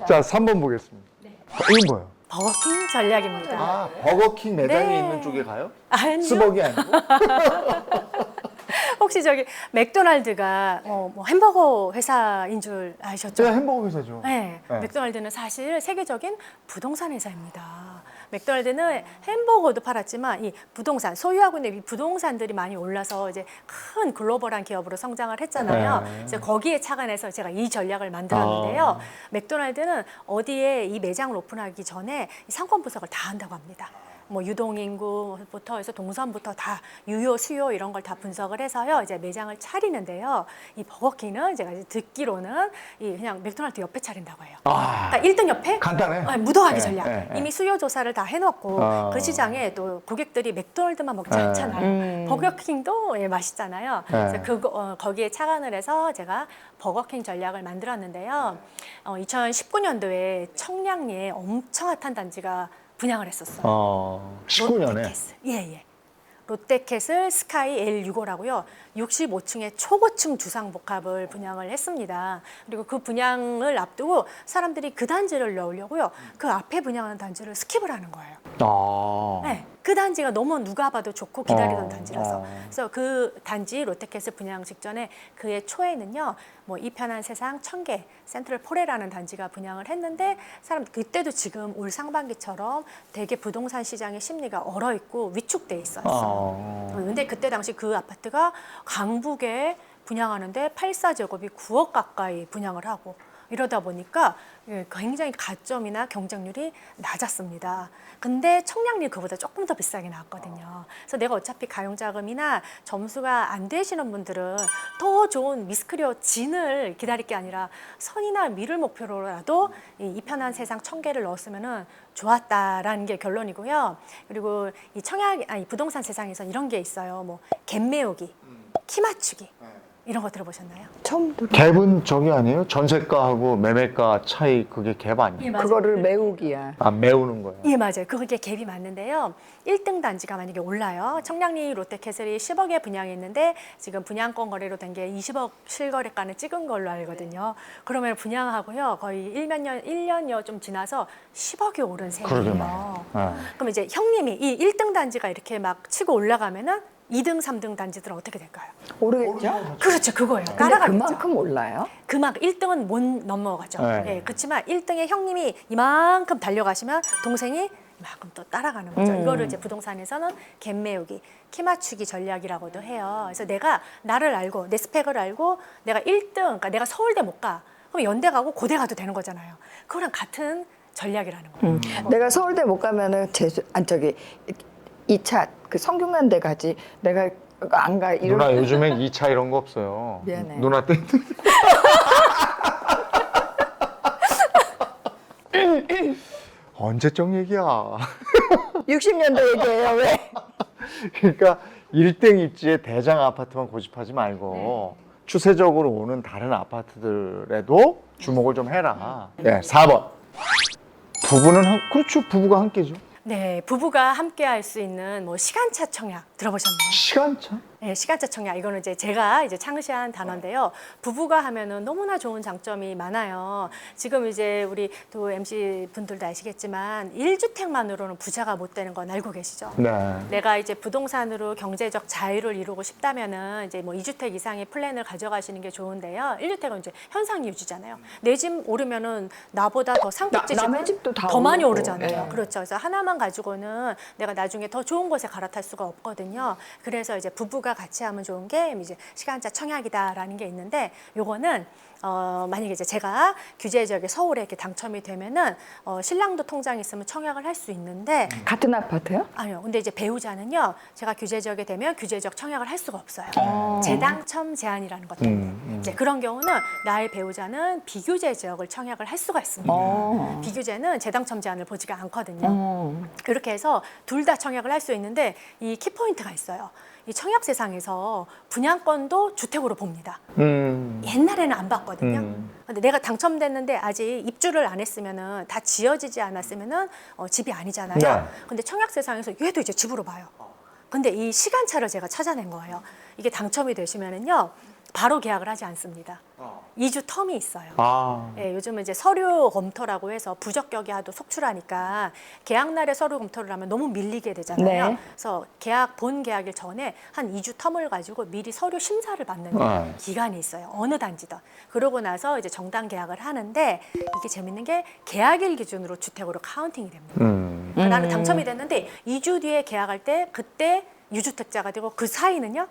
자, 3번 보겠습니다. 이건 뭐예요? 버거킹 전략입니다. 아, 버거킹 매장이 네. 있는 쪽에 가요? 아니요. 스벅이 아니고? 혹시 저기 맥도날드가 뭐 햄버거 회사인 줄 아셨죠? 제가 햄버거 회사죠. 네, 네. 맥도날드는 사실 세계적인 부동산 회사입니다. 맥도날드는 햄버거도 팔았지만 이 부동산 소유하고 있는 이 부동산들이 많이 올라서 이제 큰 글로벌한 기업으로 성장을 했잖아요. 네. 그래서 거기에 착안해서 제가 이 전략을 만들었는데요. 맥도날드는 어디에 이 매장을 오픈하기 전에 이 상권 분석을 다 한다고 합니다. 뭐 유동인구부터 해서 동선부터 다 유효, 수요 이런 걸 다 분석을 해서요 이제 매장을 차리는데요. 이 버거킹은 제가 이제 듣기로는 이 그냥 맥도날드 옆에 차린다고 해요. 아, 그러니까 1등 옆에 간단해. 묻어가기 네, 전략. 네, 네. 이미 수요 조사를 다 해놓고 아. 그 시장에 또 고객들이 맥도날드만 먹지 네. 않잖아요. 버거킹도 예, 맛있잖아요. 네. 그래서 거기에 착안을 해서 제가 버거킹 전략을 만들었는데요. 2019년도에 청량리에 엄청 핫한 단지가 분양을 했었어요. 19년에. 롯데캐슬. 예. 롯데캐슬 스카이 L65라고요. 65층의 초고층 주상복합을 분양을 했습니다. 그리고 그 분양을 앞두고 사람들이 그 단지를 넣으려고요. 그 앞에 분양하는 단지를 스킵을 하는 거예요. 네, 그 단지가 너무 누가 봐도 좋고 기다리던 단지라서. 그래서 그 단지 롯데캐슬 분양 직전에 그해 초에는요. 뭐 이편한 세상 청계 센트럴 포레라는 단지가 분양을 했는데 사람 그때도 지금 올 상반기처럼 되게 부동산 시장의 심리가 얼어 있고 위축돼 있었어요. 근데 그때 당시 그 아파트가 강북에 분양하는데 84제곱이 9억 가까이 분양을 하고 이러다 보니까 굉장히 가점이나 경쟁률이 낮았습니다. 근데 청량리 그보다 조금 더 비싸게 나왔거든요. 그래서 내가 어차피 가용자금이나 점수가 안 되시는 분들은 더 좋은 미스크리어 진을 기다릴 게 아니라 선이나 미를 목표로라도 이 편한 세상 청계를 넣었으면은 좋았다라는 게 결론이고요. 그리고 이 부동산 세상에서 이런 게 있어요. 뭐 갭 메우기, 키 맞추기 이런 거 들어보셨나요? 처음 들어. 갭은 저기 아니에요? 전세가하고 매매가 차이 그게 갭 아니에요? 맞아요. 그거를 메우기야. 아, 메우는 거예요. 예, 맞아요. 그게 갭이 맞는데요. 1등 단지가 만약에 올라요. 청량리 롯데캐슬이 10억에 분양했는데 지금 분양권 거래로 된 게 20억 실거래가는 찍은 걸로 알거든요. 그러면 분양하고요. 거의 1년여 좀 지나서 10억이 오른 그러게 셈이에요. 말이에요. 네. 그럼 이제 형님이 이 1등 단지가 이렇게 막 치고 올라가면은 2등, 3등 단지들은 어떻게 될까요? 모르겠죠? 그렇죠. 그거예요. 근데 따라가겠죠. 그만큼 올라요? 그막 1등은 못 넘어가죠. 네. 예, 그렇지만 1등의 형님이 이만큼 달려가시면 동생이 이만큼 또 따라가는 거죠. 이거를 이제 부동산에서는 갭 메우기, 키 맞추기 전략이라고도 해요. 그래서 내가 나를 알고 내 스펙을 알고 내가 1등, 그러니까 내가 서울대 못 가. 그럼 연대 가고 고대 가도 되는 거잖아요. 그거랑 같은 전략이라는 거예요. 내가 서울대 못 가면은 저기 2차 그 성균관대 가지. 내가 안 가. 이런. 누나 요즘엔 2차 이런 거 없어요. 미안해. 누나 때 언제적 얘기야. 60년대 얘기예요. 왜? 그러니까 1등 입지의 대장 아파트만 고집하지 말고 추세적으로 오는 다른 아파트들에도 주목을 좀 해라. 예, 4번. 그렇죠. 부부가 함께죠. 네, 부부가 함께 할 수 있는 뭐 시간차 청약 들어보셨나요? 시간차? 네, 시간차 청약 이거는 이제 제가 창시한 단어인데요. 부부가 하면은 너무나 좋은 장점이 많아요. 지금 이제 우리 또 MC 분들도 아시겠지만 1주택만으로는 부자가 못 되는 건 알고 계시죠? 네. 내가 이제 부동산으로 경제적 자유를 이루고 싶다면은 이제 뭐 2주택 이상의 플랜을 가져가시는 게 좋은데요. 1주택은 이제 현상 유지잖아요. 내 집 오르면은 나보다 더 상급지 남의 집도 다 더 많이 오르고. 오르잖아요. 예. 그렇죠. 그래서 하나만 가지고는 내가 나중에 더 좋은 곳에 갈아탈 수가 없거든요. 그래서 이제 부부가 같이 하면 좋은 게 이제 시간차 청약이다라는 게 있는데 요거는 만약에 이제 제가 규제 지역에 서울에 이렇게 당첨이 되면은 신랑도 통장이 있으면 청약을 할 수 있는데 같은 아파트요? 아니요. 근데 이제 배우자는요. 제가 규제 지역에 되면 규제 지역 청약을 할 수가 없어요. 재당첨 제한이라는 것 때문에. 이제 그런 경우는 나의 배우자는 비규제 지역을 청약을 할 수가 있습니다. 비규제는 재당첨 제한을 보지가 않거든요. 이렇게 해서 둘 다 청약을 할 수 있는데 이 키포인트가 있어요. 이 청약 세상에서 분양권도 주택으로 봅니다. 옛날에는 안 봤거든요. 근데 내가 당첨됐는데 아직 입주를 안 했으면은 다 지어지지 않았으면은 집이 아니잖아요. 네. 근데 청약 세상에서 얘도 이제 집으로 봐요. 근데 이 시간차를 제가 찾아낸 거예요. 이게 당첨이 되시면은요. 바로 계약을 하지 않습니다. 2주 텀이 있어요. 아, 예, 요즘은 이제 서류 검토라고 해서 부적격이 하도 속출하니까 계약 날에 서류 검토를 하면 너무 밀리게 되잖아요. 네. 그래서 본 계약일 전에 한 2주 텀을 가지고 미리 서류 심사를 받는 네. 기간이 있어요. 어느 단지든. 그러고 나서 이제 정당 계약을 하는데 이게 재밌는 게 계약일 기준으로 주택으로 카운팅이 됩니다. 그러니까 나는 당첨이 됐는데 2주 뒤에 계약할 때 그때 유주택자가 되고 그 사이는요?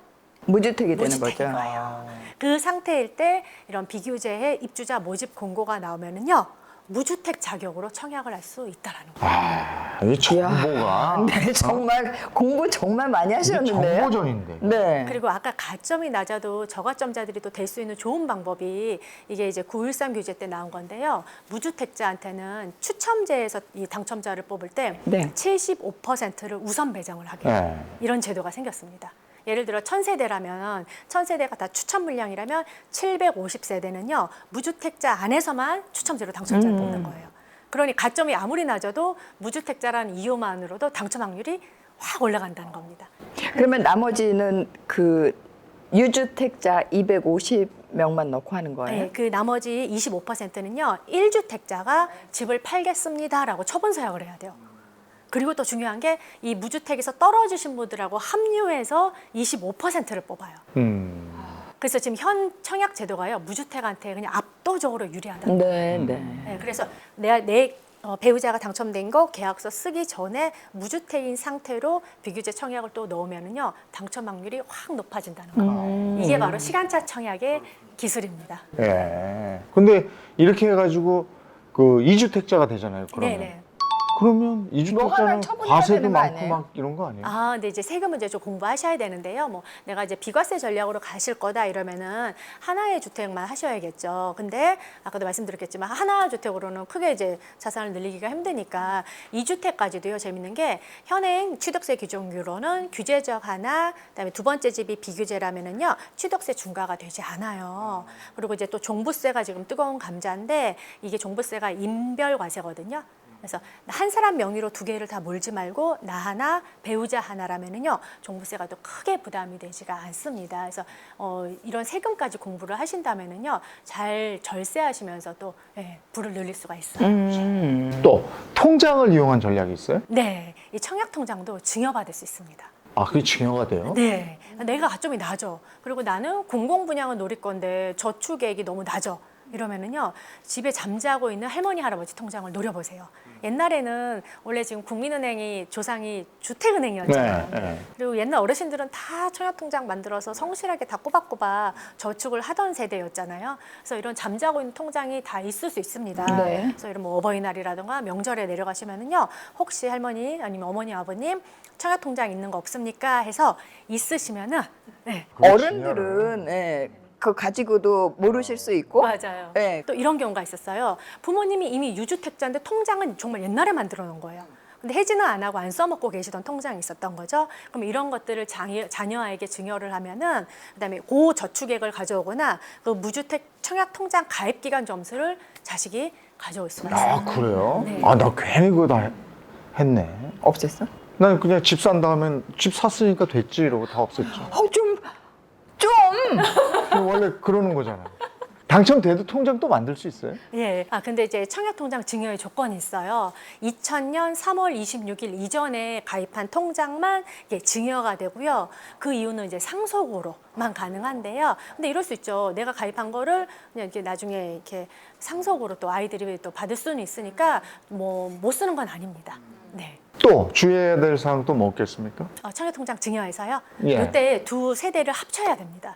무주택이 되는 무주택인 거죠. 거예요. 그 상태일 때 이런 비규제의 입주자 모집 공고가 나오면은요 무주택 자격으로 청약을 할 수 있다라는 거예요. 아, 이 정보가 네, 정말 공부 정말 많이 이게 하셨는데요. 정보전인데. 네. 그리고 아까 가점이 낮아도 저가점자들이 또 될 수 있는 좋은 방법이 이게 이제 913 규제 때 나온 건데요. 무주택자한테는 추첨제에서 이 당첨자를 뽑을 때 네. 75%를 우선 배정을 하게 해요. 네. 이런 제도가 생겼습니다. 예를 들어 1000세대라면 1000세대가 다 추첨 물량이라면 750세대는요. 무주택자 안에서만 추첨제로 당첨자를 뽑는 거예요. 그러니 가점이 아무리 낮아도 무주택자라는 이유만으로도 당첨 확률이 확 올라간다는 겁니다. 그러면 나머지는 그 유주택자 250명만 넣고 하는 거예요? 네, 그 나머지 25%는요. 1주택자가 집을 팔겠습니다라고 처분 서약을 해야 돼요. 그리고 또 중요한 게 이 무주택에서 떨어지신 분들하고 합류해서 25%를 뽑아요. 그래서 지금 현 청약 제도가요. 무주택한테 그냥 압도적으로 유리하다. 네, 네. 네, 그래서 내 배우자가 당첨된 거 계약서 쓰기 전에 무주택인 상태로 비규제 청약을 또 넣으면은요 당첨 확률이 확 높아진다는 거예요. 이게 바로 시간차 청약의 기술입니다. 예. 근데 이렇게 해가지고 그 이주택자가 되잖아요. 그러면. 네네. 그러면 뭐 이주택자는 하나 처분해야 과세도 되는 거 많고 아니에요? 막 이런 거 아니에요? 아, 근데 이제 세금은 이제 좀 공부하셔야 되는데요. 뭐 내가 이제 비과세 전략으로 가실 거다 이러면은 하나의 주택만 하셔야겠죠. 근데 아까도 말씀드렸겠지만 하나 주택으로는 크게 이제 자산을 늘리기가 힘드니까 2주택까지도요. 재밌는 게 현행 취득세 규정으로는 규제적 하나, 그다음에 두 번째 집이 비규제라면은요. 취득세 중과가 되지 않아요. 그리고 이제 또 종부세가 지금 뜨거운 감자인데 이게 종부세가 인별과세거든요. 그래서 한 사람 명의로 두 개를 다 몰지 말고 나 하나 배우자 하나라면은요 종부세가 또 크게 부담이 되지가 않습니다. 그래서 이런 세금까지 공부를 하신다면은요 잘 절세하시면서 또 부를 늘릴 수가 있어요. 또 통장을 이용한 전략이 있어요? 네, 이 청약 통장도 증여받을 수 있습니다. 아, 그게 증여가 돼요? 네, 내가 가점이 낮아. 그리고 나는 공공 분양을 노릴 건데 저축액이 너무 낮아. 이러면은요 집에 잠자고 있는 할머니 할아버지 통장을 노려보세요. 옛날에는 원래 지금 국민은행이 조상이 주택은행이었잖아요. 네, 네. 그리고 옛날 어르신들은 다 청약통장 만들어서 성실하게 다 꼬박꼬박 저축을 하던 세대였잖아요. 그래서 이런 잠자고 있는 통장이 다 있을 수 있습니다. 네. 그래서 이런 뭐 어버이날이라든가 명절에 내려가시면은요 혹시 할머니 아니면 어머니 아버님 청약통장 있는 거 없습니까? 해서 있으시면은 네. 어른들은 그거 가지고도 모르실 수 있고 맞아요. 네. 또 이런 경우가 있었어요. 부모님이 이미 유주택자인데 통장은 정말 옛날에 만들어 놓은 거예요. 근데 해지는 안 하고 안 써먹고 계시던 통장이 있었던 거죠. 그럼 이런 것들을 자녀에게 증여를 하면은 그다음에 고저축액을 가져오거나 그 무주택 청약 통장 가입 기간 점수를 자식이 가져올 수가 있어요. 아, 그래요? 네. 아, 나 괜히 그거 다 했네. 없앴어? 난 그냥 집 산 다음엔 집 샀으니까 됐지 이러고 다 없앴죠. 좀 원래 그러는 거잖아요. 당첨돼도 통장 또 만들 수 있어요? 예. 아, 근데 이제 청약통장 증여의 조건이 있어요. 2000년 3월 26일 이전에 가입한 통장만 이게 증여가 되고요. 그 이유는 이제 상속으로만 가능한데요. 근데 이럴 수 있죠. 내가 가입한 거를 그냥 이렇게 나중에 이렇게 상속으로 또 아이들이 또 받을 수는 있으니까 뭐 못 쓰는 건 아닙니다. 네. 또 주의해야 될 사항 또 뭐 없겠습니까? 청약통장 증여해서요. 예. 이때 두 세대를 합쳐야 됩니다.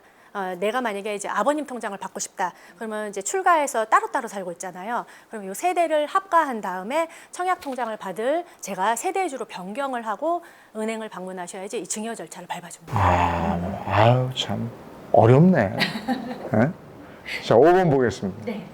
내가 만약에 이제 아버님 통장을 받고 싶다. 그러면 이제 출가해서 따로따로 살고 있잖아요. 그럼 이 세대를 합가한 다음에 청약 통장을 받을 제가 세대주로 변경을 하고 은행을 방문하셔야지 이 증여 절차를 밟아줍니다. 아유, 참 어렵네. 네? 자, 5번 보겠습니다. 네.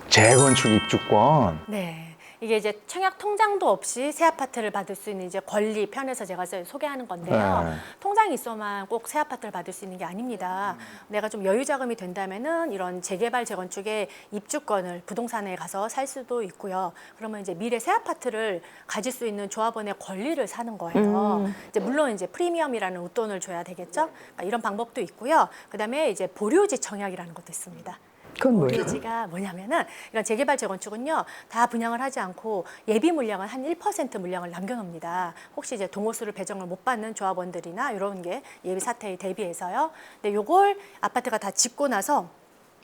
재건축 입주권. 네. 이게 이제 청약 통장도 없이 새 아파트를 받을 수 있는 이제 권리 편에서 제가 소개하는 건데요. 네. 통장이 있어만 꼭 새 아파트를 받을 수 있는 게 아닙니다. 내가 좀 여유 자금이 된다면은 이런 재개발 재건축의 입주권을 부동산에 가서 살 수도 있고요. 그러면 이제 미래 새 아파트를 가질 수 있는 조합원의 권리를 사는 거예요. 이제 물론 이제 프리미엄이라는 웃돈을 줘야 되겠죠. 그러니까 이런 방법도 있고요. 그다음에 이제 보류지 청약이라는 것도 있습니다. 그건 뭐예요? 보류지가 뭐냐면은 이런 재개발 재건축은요 다 분양을 하지 않고 예비 물량은 한 1% 물량을 남겨놓습니다. 혹시 이제 동호수를 배정을 못 받는 조합원들이나 이런 게 예비 사태에 대비해서요. 근데 요걸 아파트가 다 짓고 나서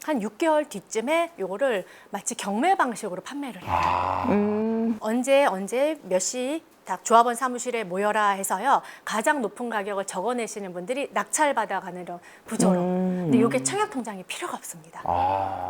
한 6개월 뒤쯤에 요거를 마치 경매 방식으로 판매를 해요. 언제 몇 시 딱 조합원 사무실에 모여라 해서요. 가장 높은 가격을 적어내시는 분들이 낙찰받아가는 이런 구조로. 근데 이게 청약통장이 필요가 없습니다.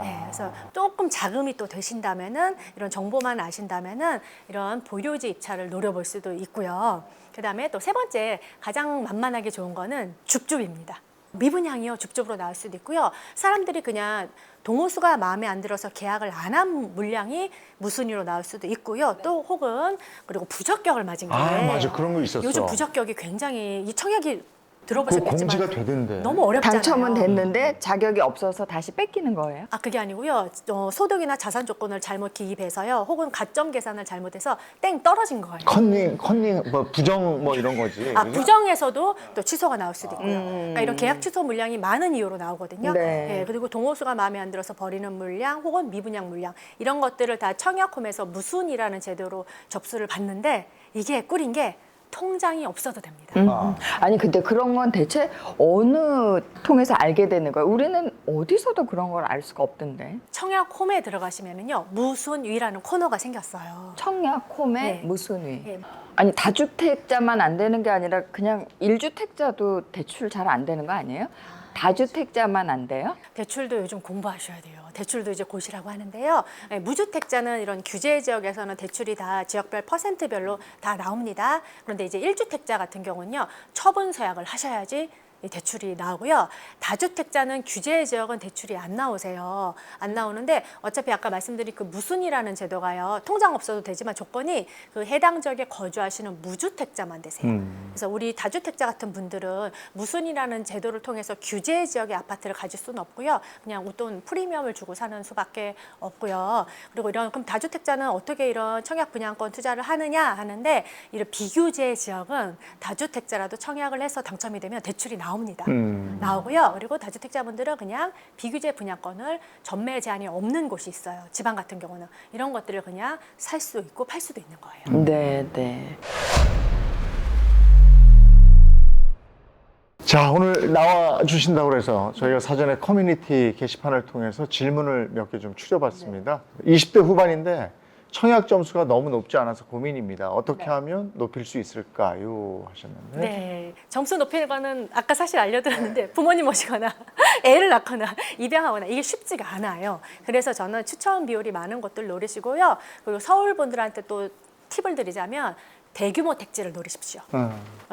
네, 그래서 조금 자금이 또 되신다면은 이런 정보만 아신다면은 이런 보류지 입찰을 노려볼 수도 있고요. 그다음에 또 세 번째 가장 만만하게 좋은 거는 줍줍입니다. 미분양이요 줍줍으로 나올 수도 있고요. 사람들이 그냥 동호수가 마음에 안 들어서 계약을 안 한 물량이 무순위로 나올 수도 있고요. 또 혹은 그리고 부적격을 맞은 게 맞아. 그런 거 있었어. 요즘 부적격이 굉장히 이 청약이 그거 들어보셨겠지만 공지가 되던데. 너무 어렵잖아요. 당첨은 됐는데 자격이 없어서 다시 뺏기는 거예요? 아 그게 아니고요. 소득이나 자산 조건을 잘못 기입해서요. 혹은 가점 계산을 잘못해서 땡 떨어진 거예요. 컨닝, 뭐 부정 뭐 이런 거지. 아 그죠? 부정에서도 또 취소가 나올 수도 있고요. 그러니까 이런 계약 취소 물량이 많은 이유로 나오거든요. 네. 그리고 동호수가 마음에 안 들어서 버리는 물량 혹은 미분양 물량 이런 것들을 다 청약홈에서 무순이라는 제도로 접수를 받는데 이게 꿀인 게 통장이 없어도 됩니다. 아니 근데 그런 건 대체 어느 통해서 알게 되는 거예요? 우리는 어디서도 그런 걸 알 수가 없던데. 청약홈에 들어가시면은요 무순위라는 코너가 생겼어요. 청약, 홈에 네. 무순위. 예. 아니 다주택자만 안 되는 게 아니라 그냥 1주택자도 대출 잘 안 되는 거 아니에요? 다주택자만 안 돼요? 대출도 요즘 공부하셔야 돼요. 대출도 이제 고시라고 하는데요. 무주택자는 이런 규제 지역에서는 대출이 다 지역별 퍼센트별로 다 나옵니다. 그런데 이제 1주택자 같은 경우는요. 처분 서약을 하셔야지 이 대출이 나오고요. 다주택자는 규제 지역은 대출이 안 나오세요. 안 나오는데 어차피 아까 말씀드린 그 무순이라는 제도가요. 통장 없어도 되지만 조건이 그 해당 지역에 거주하시는 무주택자만 되세요. 그래서 우리 다주택자 같은 분들은 무순이라는 제도를 통해서 규제 지역의 아파트를 가질 수는 없고요. 그냥 웃돈 프리미엄을 주고 사는 수밖에 없고요. 그리고 이런 그럼 다주택자는 어떻게 이런 청약 분양권 투자를 하느냐 하는데 이런 비규제 지역은 다주택자라도 청약을 해서 당첨이 되면 대출이 나옵니다. 나오고요. 그리고 다주택자분들은 그냥 비규제 분양권을 전매 제한이 없는 곳이 있어요. 지방 같은 경우는 이런 것들을 그냥 살 수 있고 팔 수도 있는 거예요. 네, 네. 자, 오늘 나와 주신다고 그래서 저희가 사전에 커뮤니티 게시판을 통해서 질문을 몇 개 좀 추려봤습니다. 20대 후반인데 청약 점수가 너무 높지 않아서 고민입니다. 어떻게 하면 높일 수 있을까요? 하셨는데. 네, 점수 높이는 거는 아까 사실 알려드렸는데 부모님 모시거나 애를 낳거나 입양하거나 이게 쉽지가 않아요. 그래서 저는 추천 비율이 많은 곳들 노리시고요. 그리고 서울 분들한테 또 팁을 드리자면 대규모 택지를 노리십시오.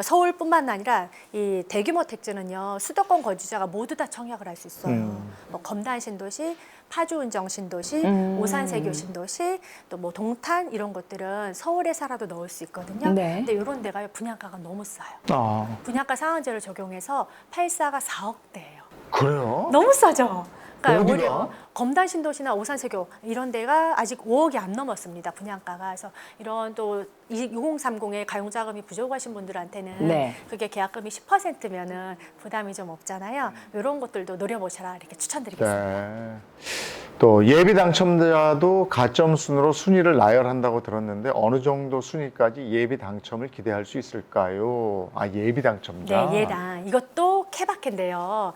서울뿐만 아니라 이 대규모 택지는요 수도권 거주자가 모두 다 청약을 할 수 있어요. 뭐 검단 신도시, 파주 운정 신도시, 오산 세교 신도시, 또 뭐 동탄 이런 것들은 서울에 살아도 넣을 수 있거든요. 네. 근데 이런 데가 분양가가 너무 싸요. 아, 분양가 상한제를 적용해서 8사가 4억대예요. 그래요? 너무 싸죠. 그러니까 어디가? 오히려 검단 신도시나 오산 세교 이런 데가 아직 5억이 안 넘었습니다. 분양가가. 그래서 이런 또 6030에 가용 자금이 부족하신 분들한테는 네. 그게 계약금이 10%면은 부담이 좀 없잖아요. 이런 것들도 노려보셔라 이렇게 추천드리겠습니다. 네. 또 예비 당첨자도 가점 순으로 순위를 나열한다고 들었는데 어느 정도 순위까지 예비 당첨을 기대할 수 있을까요? 아, 예비 당첨자. 네, 예당. 이것도 케바케인데요.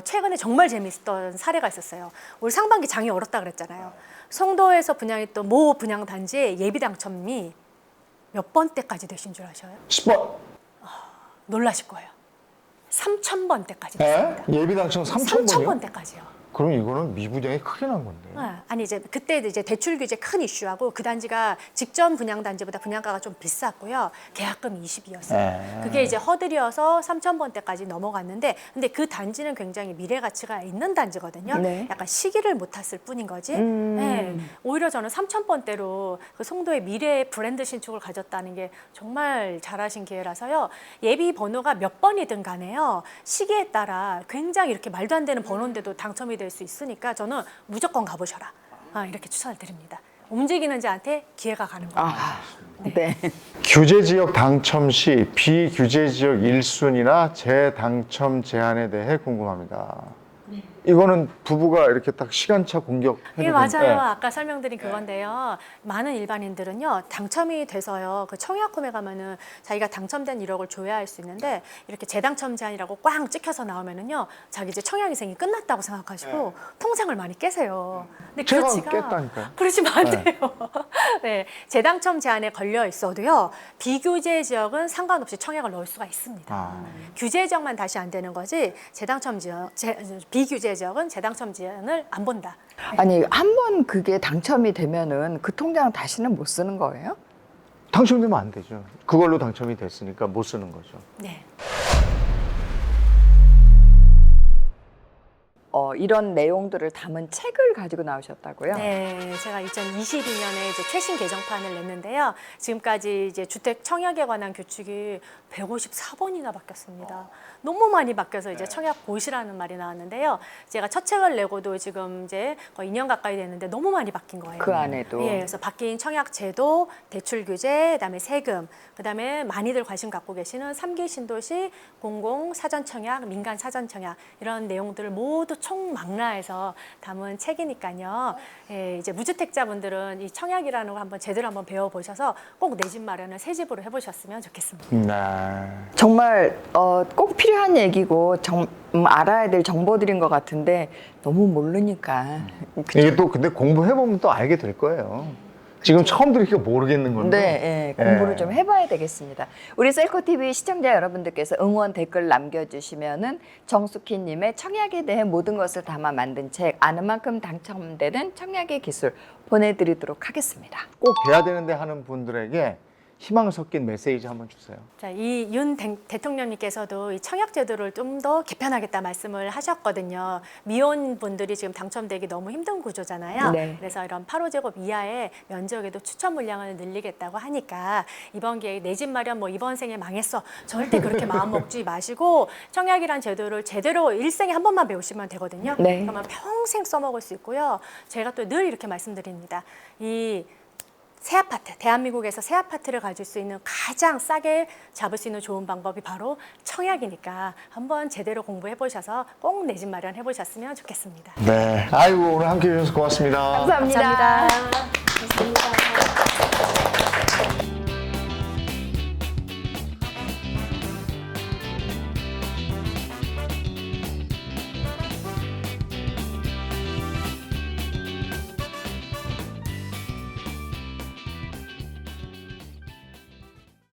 최근에 정말 재미있었던 사례가 있었어요. 올 상반기 장이 얼었다 그랬잖아요. 송도에서 분양했던 모 분양 단지의 예비 당첨이 몇 번대까지 되신 줄 아셔요? 10번. 놀라실 거예요. 3,000번대까지 됐습니다. 예비 당첨 3,000번이요? 3,000번대까지요. 그럼 이거는 미분양이 크게 난 건데. 아니 이제 그때 이제 대출 규제 큰 이슈하고 그 단지가 직전 분양 단지보다 분양가가 좀 비쌌고요. 계약금 20이었어요. 그게 이제 허들이어서 3,000번대까지 넘어갔는데, 근데 그 단지는 굉장히 미래 가치가 있는 단지거든요. 네. 약간 시기를 못 탔을 뿐인 거지. 네. 오히려 저는 3,000번대로 그 송도의 미래 브랜드 신축을 가졌다는 게 정말 잘하신 기회라서요. 예비 번호가 몇 번이든 간에요. 시기에 따라 굉장히 이렇게 말도 안 되는 번호인데도 당첨이 될 수 있으니까 저는 무조건 가보셔라. 이렇게 추천을 드립니다. 움직이는 자한테 기회가 가는 거예요. 네. 규제 지역 당첨 시 비규제 지역 1순위나 재당첨 제한에 대해 궁금합니다. 이거는 부부가 이렇게 딱 시간차 공격해도 예, 맞아요. 네. 아까 설명드린 그건데요. 많은 일반인들은요, 당첨이 돼서요, 그 청약홈에 가면은 자기가 당첨된 1억을 줘야 할 수 있는데, 이렇게 재당첨 제한이라고 꽝 찍혀서 나오면은요, 자기 이제 청약 인생이 끝났다고 생각하시고 통장을 많이 깨세요. 근데 제가 그렇지가 깼다니까요. 그러시면 안 돼요. 네, 재당첨 제한에 걸려 있어도요, 비규제 지역은 상관없이 청약을 넣을 수가 있습니다. 규제 지역만 다시 안 되는 거지, 재당첨 지역, 비규제 지역은 재당첨 제한을 안 본다. 아니, 한 번 그게 당첨이 되면은 그 통장 다시는 못 쓰는 거예요? 당첨되면 안 되죠. 그걸로 당첨이 됐으니까 못 쓰는 거죠. 네. 이런 내용들을 담은 책을 가지고 나오셨다고요? 네, 제가 2022년에 이제 최신 개정판을 냈는데요. 지금까지 이제 주택 청약에 관한 규칙이 154번이나 바뀌었습니다. 너무 많이 바뀌어서 이제 청약 고시라는 말이 나왔는데요. 제가 첫 책을 내고도 지금 이제 거의 2년 가까이 됐는데 너무 많이 바뀐 거예요. 그 안에도. 예, 그래서 바뀐 청약 제도, 대출 규제, 그다음에 세금, 그다음에 많이들 관심 갖고 계시는 3기 신도시 공공 사전 청약, 민간 사전 청약 이런 내용들을 모두 총망라해서 담은 책이니까요. 예, 이제 무주택자분들은 이 청약이라는 거 한번 제대로 한번 배워보셔서 꼭 내 집 마련을 새 집으로 해보셨으면 좋겠습니다. 네. 정말 꼭 필요한 얘기고 알아야 될 정보들인 것 같은데 너무 모르니까. 이게 또 근데 공부해보면 또 알게 될 거예요. 지금 처음 들으니까 모르겠는 건데. 네, 공부를 좀 해봐야 되겠습니다. 우리 셀코TV 시청자 여러분들께서 응원 댓글 남겨주시면은 정숙희님의 청약에 대해 모든 것을 담아 만든 책 아는 만큼 당첨되는 청약의 기술 보내드리도록 하겠습니다. 꼭 돼야 되는데 하는 분들에게 희망 섞인 메시지 한번 주세요. 자, 이 윤 대통령님께서도 이 청약 제도를 좀 더 개편하겠다 말씀을 하셨거든요. 미혼 분들이 지금 당첨되기 너무 힘든 구조잖아요. 네. 그래서 이런 8호제곱 이하의 면적에도 추천 물량을 늘리겠다고 하니까 이번 기회에 내 집 마련 뭐 이번 생에 망했어. 절대 그렇게 마음 먹지 마시고 청약이란 제도를 제대로 일생에 한 번만 배우시면 되거든요. 네. 그러면 평생 써먹을 수 있고요. 제가 또 늘 이렇게 말씀드립니다. 이 새 아파트, 대한민국에서 새 아파트를 가질 수 있는 가장 싸게 잡을 수 있는 좋은 방법이 바로 청약이니까 한번 제대로 공부해 보셔서 꼭 내 집 마련해 보셨으면 좋겠습니다. 네. 아이고, 오늘 함께 해주셔서 고맙습니다. 감사합니다. 감사합니다.